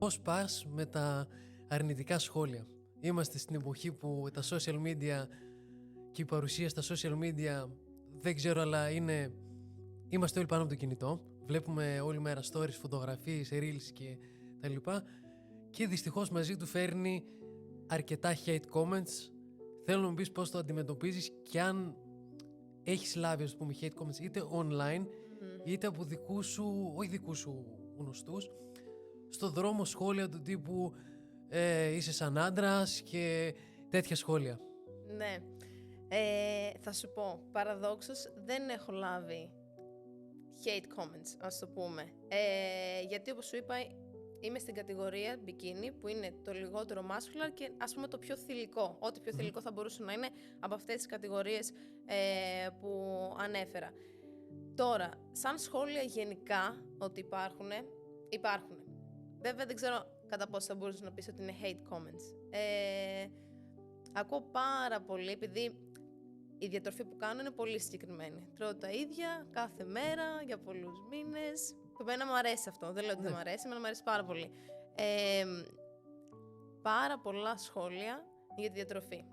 Πώς πας με τα αρνητικά σχόλια? Είμαστε στην εποχή που τα social media και η παρουσία στα social media, δεν ξέρω, αλλά είμαστε όλοι πάνω από το κινητό. Βλέπουμε όλη μέρα stories, φωτογραφίες, reels και τα λοιπά. Και δυστυχώς μαζί του φέρνει αρκετά hate comments. Θέλω να μου πεις πώς το αντιμετωπίζεις και αν έχεις λάβει, ας πούμε, hate comments είτε online είτε από δικούς σου, όχι δικούς σου γνωστούς, στο δρόμο σχόλια του τύπου είσαι σαν άντρας και τέτοια σχόλια. Ναι. Θα σου πω, παραδόξως δεν έχω λάβει hate comments, ας το πούμε. Γιατί όπως σου είπα, είμαι στην κατηγορία bikini, που είναι το λιγότερο muscular και ας πούμε το πιο θηλυκό. Ό,τι πιο θηλυκό θα μπορούσε να είναι από αυτές τις κατηγορίες που ανέφερα. Τώρα, σαν σχόλια γενικά ότι υπάρχουν. Βέβαια δεν ξέρω κατά πόσο θα μπορούσε να πεις ότι είναι hate comments. Ακούω πάρα πολύ, επειδή η διατροφή που κάνω είναι πολύ συγκεκριμένη. Τρώω τα ίδια κάθε μέρα για πολλούς μήνες. Εμένα μου αρέσει αυτό, δεν λέω ότι δεν μου αρέσει, εμένα μου αρέσει πάρα πολύ. Πάρα πολλά σχόλια για τη διατροφή.